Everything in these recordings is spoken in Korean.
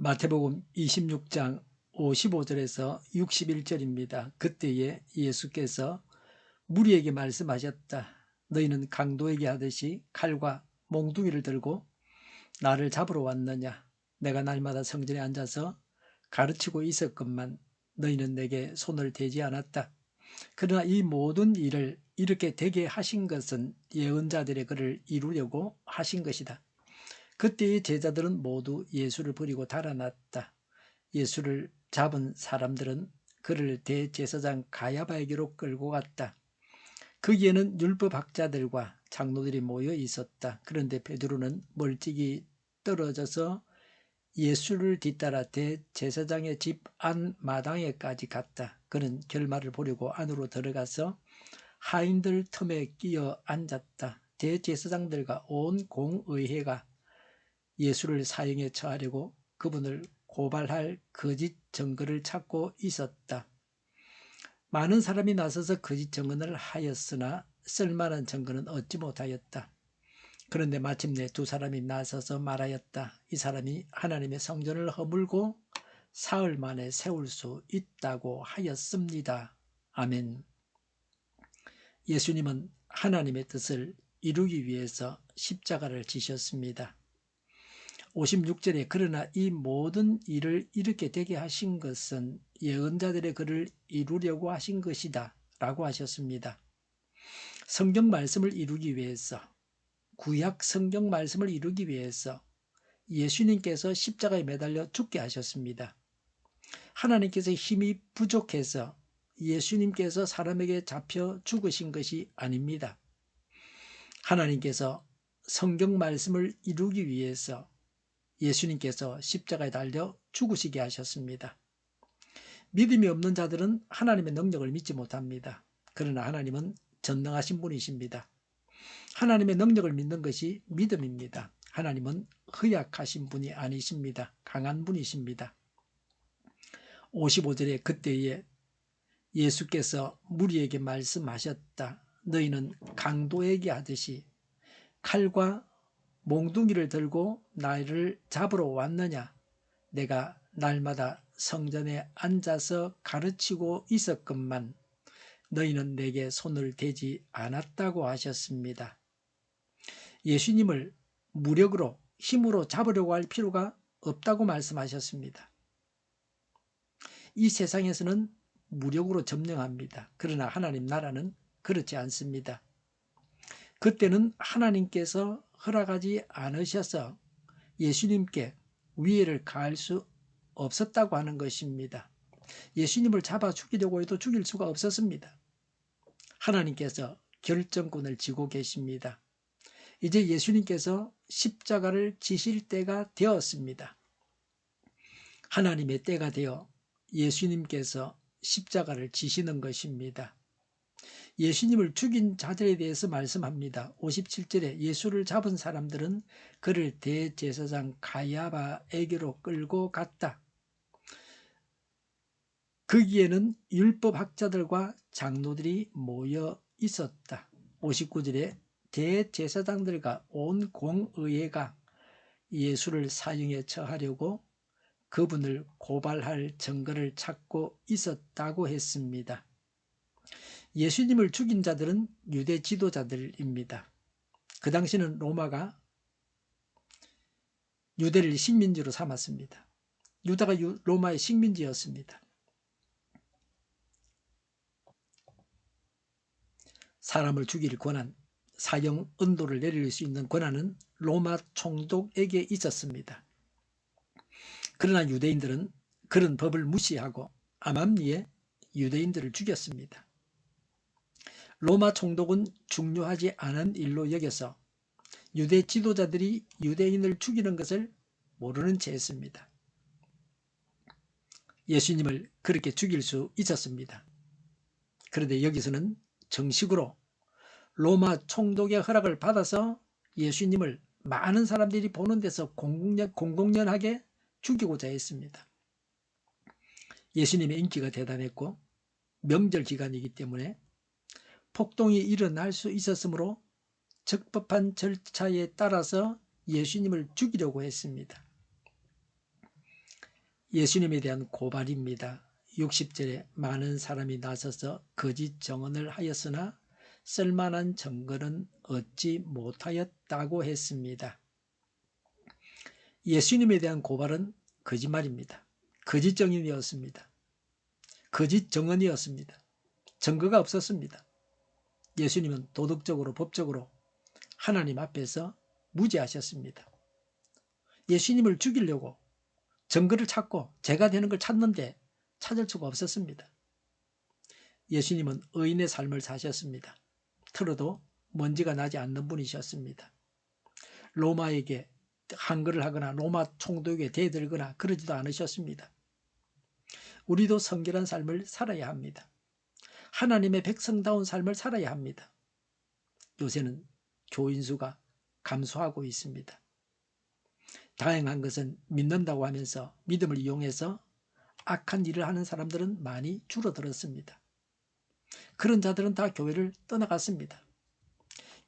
마태복음 26장 55절에서 61절입니다. 그때에 예수께서 무리에게 말씀하셨다. 너희는 강도에게 하듯이 칼과 몽둥이를 들고 나를 잡으러 왔느냐? 내가 날마다 성전에 앉아서 가르치고 있었건만 너희는 내게 손을 대지 않았다. 그러나 이 모든 일을 이렇게 되게 하신 것은 예언자들의 글을 이루려고 하신 것이다. 그때의 제자들은 모두 예수를 버리고 달아났다. 예수를 잡은 사람들은 그를 대제사장 가야바에게로 끌고 갔다. 거기에는 율법학자들과 장로들이 모여 있었다. 그런데 베드로는 멀찍이 떨어져서 예수를 뒤따라 대제사장의 집 안 마당에까지 갔다. 그는 결말을 보려고 안으로 들어가서 하인들 틈에 끼어 앉았다. 대제사장들과 온 공의회가 예수를 사형에 처하려고 그분을 고발할 거짓 증거를 찾고 있었다. 많은 사람이 나서서 거짓 증언을 하였으나 쓸만한 증거는 얻지 못하였다. 그런데 마침내 두 사람이 나서서 말하였다. 이 사람이 하나님의 성전을 허물고 사흘 만에 세울 수 있다고 하였습니다. 아멘. 예수님은 하나님의 뜻을 이루기 위해서 십자가를 지셨습니다. 56절에 그러나 이 모든 일을 이렇게 되게 하신 것은 예언자들의 글을 이루려고 하신 것이다 라고 하셨습니다. 성경 말씀을 이루기 위해서, 구약 성경 말씀을 이루기 위해서 예수님께서 십자가에 매달려 죽게 하셨습니다. 하나님께서 힘이 부족해서 예수님께서 사람에게 잡혀 죽으신 것이 아닙니다. 하나님께서 성경 말씀을 이루기 위해서 예수님께서 십자가에 달려 죽으시게 하셨습니다. 믿음이 없는 자들은 하나님의 능력을 믿지 못합니다. 그러나 하나님은 전능하신 분이십니다. 하나님의 능력을 믿는 것이 믿음입니다. 하나님은 허약하신 분이 아니십니다. 강한 분이십니다. 55절에 그때에 예수께서 무리에게 말씀하셨다. 너희는 강도에게 하듯이 칼과 몽둥이를 들고 나를 잡으러 왔느냐? 내가 날마다 성전에 앉아서 가르치고 있었건만 너희는 내게 손을 대지 않았다고 하셨습니다. 예수님을 무력으로 힘으로 잡으려고 할 필요가 없다고 말씀하셨습니다. 이 세상에서는 무력으로 점령합니다. 그러나 하나님 나라는 그렇지 않습니다. 그때는 하나님께서 허락하지 않으셔서 예수님께 위해를 가할 수 없었다고 하는 것입니다. 예수님을 잡아 죽이려고 해도 죽일 수가 없었습니다. 하나님께서 결정권을 쥐고 계십니다. 이제 예수님께서 십자가를 지실 때가 되었습니다. 하나님의 때가 되어 예수님께서 십자가를 지시는 것입니다. 예수님을 죽인 자들에 대해서 말씀합니다. 57절에 예수를 잡은 사람들은 그를 대제사장 가야바에게로 끌고 갔다. 거기에는 율법학자들과 장로들이 모여 있었다. 59절에 대제사장들과 온 공의회가 예수를 사형에 처하려고 그분을 고발할 증거를 찾고 있었다고 했습니다. 예수님을 죽인 자들은 유대 지도자들입니다. 그 당시는 로마가 유대를 식민지로 삼았습니다. 유다가 로마의 식민지였습니다. 사람을 죽일 권한, 사형 언도를 내릴 수 있는 권한은 로마 총독에게 있었습니다. 그러나 유대인들은 그런 법을 무시하고 암암리에 유대인들을 죽였습니다. 로마 총독은 중요하지 않은 일로 여겨서 유대 지도자들이 유대인을 죽이는 것을 모르는 채 했습니다. 예수님을 그렇게 죽일 수 있었습니다. 그런데 여기서는 정식으로 로마 총독의 허락을 받아서 예수님을 많은 사람들이 보는 데서 공공연하게 죽이고자 했습니다. 예수님의 인기가 대단했고 명절 기간이기 때문에 폭동이 일어날 수 있었으므로 적법한 절차에 따라서 예수님을 죽이려고 했습니다. 예수님에 대한 고발입니다. 60절에 많은 사람이 나서서 거짓 증언을 하였으나 쓸만한 증거는 얻지 못하였다고 했습니다. 예수님에 대한 고발은 거짓말입니다. 거짓 증인이었습니다. 거짓 증언이었습니다. 증거가 없었습니다. 예수님은 도덕적으로 법적으로 하나님 앞에서 무죄하셨습니다. 예수님을 죽이려고 증거를 찾고 죄가 되는 걸 찾는데 찾을 수가 없었습니다. 예수님은 의인의 삶을 사셨습니다. 틀어도 먼지가 나지 않는 분이셨습니다. 로마에게 한글을 하거나 로마 총독에게 대들거나 그러지도 않으셨습니다. 우리도 성결한 삶을 살아야 합니다. 하나님의 백성다운 삶을 살아야 합니다. 요새는 교인 수가 감소하고 있습니다. 다행한 것은 믿는다고 하면서 믿음을 이용해서 악한 일을 하는 사람들은 많이 줄어들었습니다. 그런 자들은 다 교회를 떠나갔습니다.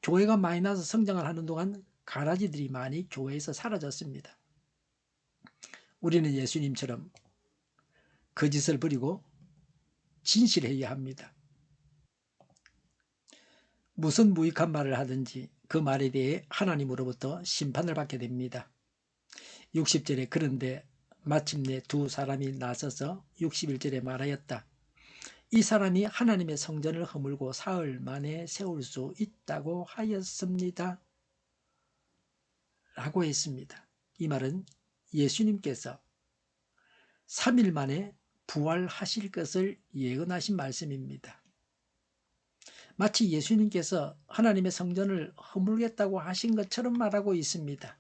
교회가 많이 나서 성장을 하는 동안 가라지들이 많이 교회에서 사라졌습니다. 우리는 예수님처럼 거짓을 버리고 진실해야 합니다. 무슨 무익한 말을 하든지 그 말에 대해 하나님으로부터 심판을 받게 됩니다. 60절에 그런데 마침내 두 사람이 나서서 61절에 말하였다. 이 사람이 하나님의 성전을 허물고 사흘 만에 세울 수 있다고 하였습니다. 라고 했습니다. 이 말은 예수님께서 3일 만에 부활하실 것을 예언하신 말씀입니다. 마치 예수님께서 하나님의 성전을 허물겠다고 하신 것처럼 말하고 있습니다.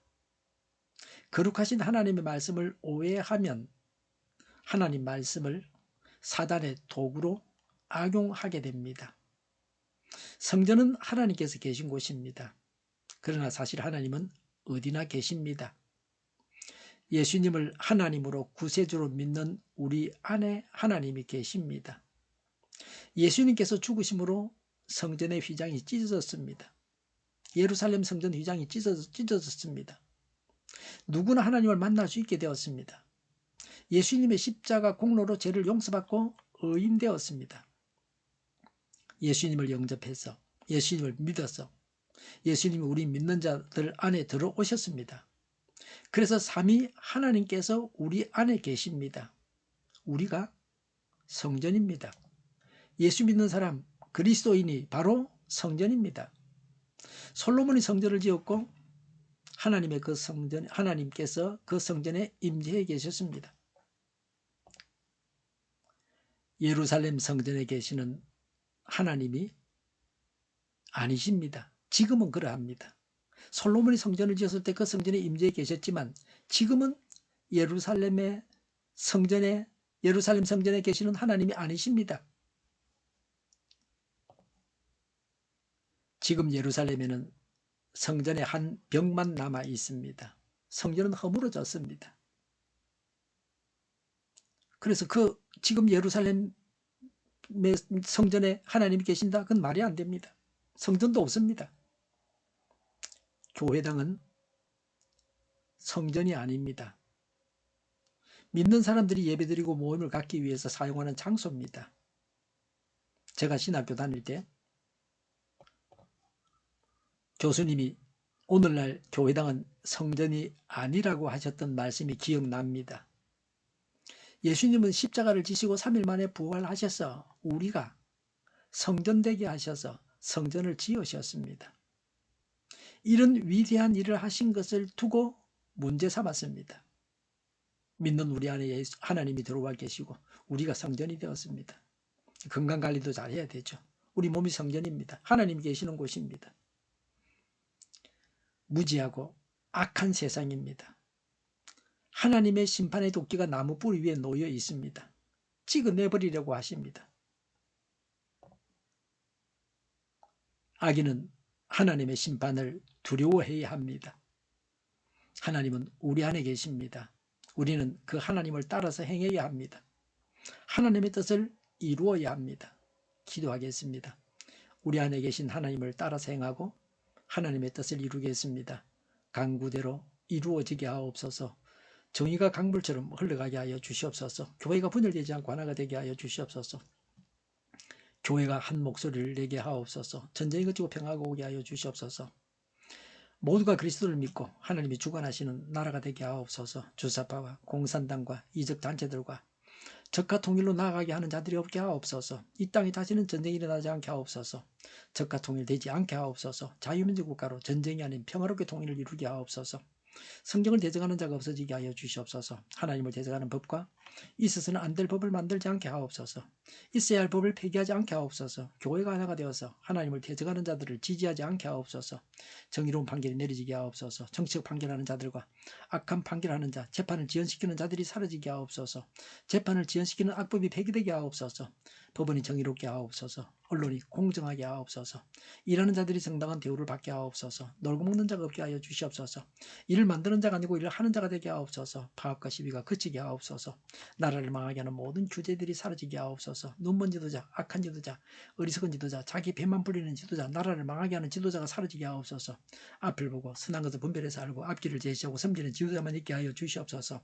거룩하신 하나님의 말씀을 오해하면 하나님 말씀을 사단의 도구로 악용하게 됩니다. 성전은 하나님께서 계신 곳입니다. 그러나 사실 하나님은 어디나 계십니다. 예수님을 하나님으로 구세주로 믿는 우리 안에 하나님이 계십니다. 예수님께서 죽으심으로 성전의 휘장이 찢어졌습니다. 예루살렘 성전 휘장이 찢어졌습니다. 누구나 하나님을 만날 수 있게 되었습니다. 예수님의 십자가 공로로 죄를 용서받고 의인되었습니다. 예수님을 영접해서 예수님을 믿어서 예수님이 우리 믿는 자들 안에 들어오셨습니다. 그래서 삼위 하나님께서 우리 안에 계십니다. 우리가 성전입니다. 예수 믿는 사람 그리스도인이 바로 성전입니다. 솔로몬이 성전을 지었고 하나님께서 그 성전에 임재해 계셨습니다. 예루살렘 성전에 계시는 하나님이 아니십니다. 지금은 그러합니다. 솔로몬이 성전을 지었을 때 그 성전에 임재해 계셨지만 지금은 예루살렘 성전에 계시는 하나님이 아니십니다. 지금 예루살렘에는 성전에 한 벽만 남아 있습니다. 성전은 허물어졌습니다. 그래서 지금 예루살렘 성전에 하나님이 계신다? 그건 말이 안 됩니다. 성전도 없습니다. 교회당은 성전이 아닙니다. 믿는 사람들이 예배드리고 모임을 갖기 위해서 사용하는 장소입니다. 제가 신학교 다닐 때 교수님이 오늘날 교회당은 성전이 아니라고 하셨던 말씀이 기억납니다. 예수님은 십자가를 지시고 3일 만에 부활하셔서 우리가 성전되게 하셔서 성전을 지으셨습니다. 이런 위대한 일을 하신 것을 두고 문제 삼았습니다. 믿는 우리 안에 하나님이 들어와 계시고 우리가 성전이 되었습니다. 건강관리도 잘해야 되죠. 우리 몸이 성전입니다. 하나님이 계시는 곳입니다. 무지하고 악한 세상입니다. 하나님의 심판의 도끼가 나무 뿌리 위에 놓여 있습니다. 찍어내버리려고 하십니다. 악인은 하나님의 심판을 두려워해야 합니다. 하나님은 우리 안에 계십니다. 우리는 그 하나님을 따라서 행해야 합니다. 하나님의 뜻을 이루어야 합니다. 기도하겠습니다. 우리 안에 계신 하나님을 따라서 행하고 하나님의 뜻을 이루겠습니다. 간구대로 이루어지게 하옵소서. 정의가 강물처럼 흘러가게 하여 주시옵소서. 교회가 분열되지 않고 하나가 되게 하여 주시옵소서. 교회가 한 목소리를 내게 하옵소서. 전쟁이 그치고 평화가 오게 하여 주시옵소서. 모두가 그리스도를 믿고 하나님이 주관하시는 나라가 되게 하옵소서. 주사파와 공산당과 이적 단체들과 적과 통일로 나아가게 하는 자들이 없게 하옵소서. 이 땅에 다시는 전쟁이 일어나지 않게 하옵소서. 적과 통일되지 않게 하옵소서. 자유민주 국가로 전쟁이 아닌 평화롭게 통일을 이루게 하옵소서. 성경을 대적하는 자가 없어지게 하여 주시옵소서. 하나님을 대적하는 법과 있어서는 안 될 법을 만들지 않게 하옵소서. 있어야 할 법을 폐기하지 않게 하옵소서. 교회가 하나가 되어서 하나님을 대적하는 자들을 지지하지 않게 하옵소서. 정의로운 판결이 내려지게 하옵소서. 정치적 판결하는 자들과 악한 판결하는 자, 재판을 지연시키는 자들이 사라지게 하옵소서. 재판을 지연시키는 악법이 폐기되게 하옵소서. 법원이 정의롭게 하옵소서. 언론이 공정하게 하옵소서. 일하는 자들이 정당한 대우를 받게 하옵소서. 놀고 먹는 자가 없게 하여 주시옵소서. 일을 만드는 자가 아니고 일을 하는 자가 되게 하옵소서. 파업과 시비가 그치게 하옵소서. 나라를 망하게 하는 모든 규제들이 사라지게 하옵소서. 눈먼 지도자, 악한 지도자, 어리석은 지도자, 자기 배만 부리는 지도자, 나라를 망하게 하는 지도자가 사라지게 하옵소서. 앞을 보고 선한 것을 분별해서 알고 앞길을 제시하고 섬기는 지도자만 있게 하여 주시옵소서.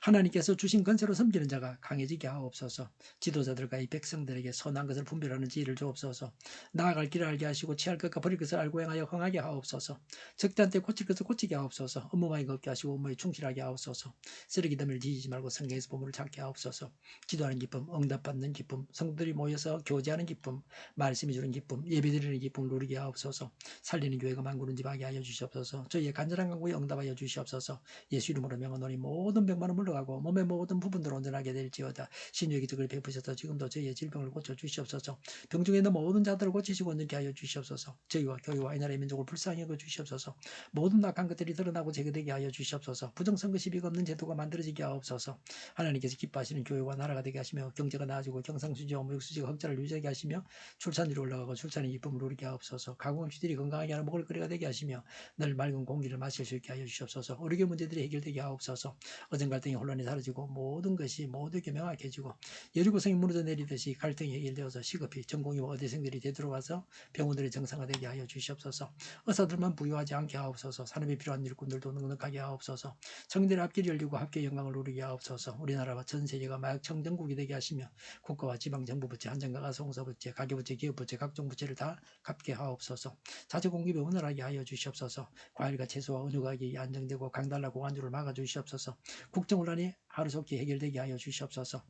하나님께서 주신 권세로 섬기는 자가 강해지게 하옵소서. 지도자들과 이 백성들에게 선한 것을 분별하는 지혜를 주옵소서. 나아갈 길을 알게 하시고 취할 것과 버릴 것을 알고 행하여 흥하게 하옵소서. 적대한테 고칠 것을 고치게 하옵소서. 업무만이 걷게 하시고 업무에 충실하게 하옵소서. 쓰레기 더미를 뒤지지 말고 성경에서 보물을 찾게 하옵소서. 기도하는 기쁨, 응답받는 기쁨, 성도들이 모여서 교제하는 기쁨, 말씀이 주는 기쁨, 예배드리는 기쁨을 누리게 하옵소서. 살리는 교회가 만구는 집 하게 하여 주시옵소서. 저희의 간절한 간구에 응답하여 주시옵소서. 예수 이름으로 명하노니 모든 병만은 물러가고 몸의 모든 부분들 온전하게 될지어다. 신유의 기적을 베푸셔서 지금도 저희의 질병을 고쳐 주시옵소서. 병중에 있는 모든 자들을 고치시고 온전케 하여 주시옵소서. 저희와 교회와 이 나라의 민족을 불쌍히 여겨 주시옵소서. 모든 악한 것들이 드러나고 제거되게 하여 주시옵소서. 부정선거 시비가 없는 제도가 만들어지게 하옵소서. 하나님께서 기뻐하시는 교회와 나라가 되게 하시며 경제가 나아지고 경상수지와 무역수지가 흑자를 유지하게 하시며 출산율이 올라가고 출산의 기쁨을 누리게 하옵소서. 가공업체들이 건강하게 하는 먹을거리가 되게 하시며 늘 맑은 공기를 마실 수 있게 하여 주시옵소서. 의료계 문제들이 해결되게 하옵소서. 어전 갈등이 혼란이 사라지고 모든 것이 모두에게 명확해지고 여리고성이 무너져 내리듯이 갈등이 해결되어서 시급히 전공의와 의대생들이 되돌아와서 병원들이 정상화되게 하여 주시옵소서. 의사들만 부유하지 않게 하옵소서. 산업에 필요한 일꾼들도 넉넉하게 하옵소서. 청년들의 앞길이 열리고 합계의 영광을 누리게 하옵소서. 우리나라와 전 세계가 마약 청정국이 되게 하시며 국가와 지방정부부채, 한정가가 송사부채, 가계부채, 기업부채, 각종 부채를 다 갚게 하옵소서. 자재공급이 원활하게 하여 주시옵소서. 과일과 채소와 은유 가격이 안정되고 강달러 고관주를 막아주시옵소서. 국정혼란이 하루속히 해결되게 하여 주시옵소서.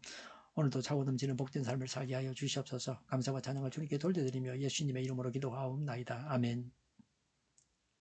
오늘도 차고 넘치는 복된 삶을 살게 하여 주시옵소서. 감사와 찬양을 주님께 돌려드리며 예수님의 이름으로 기도하옵나이다. 아멘.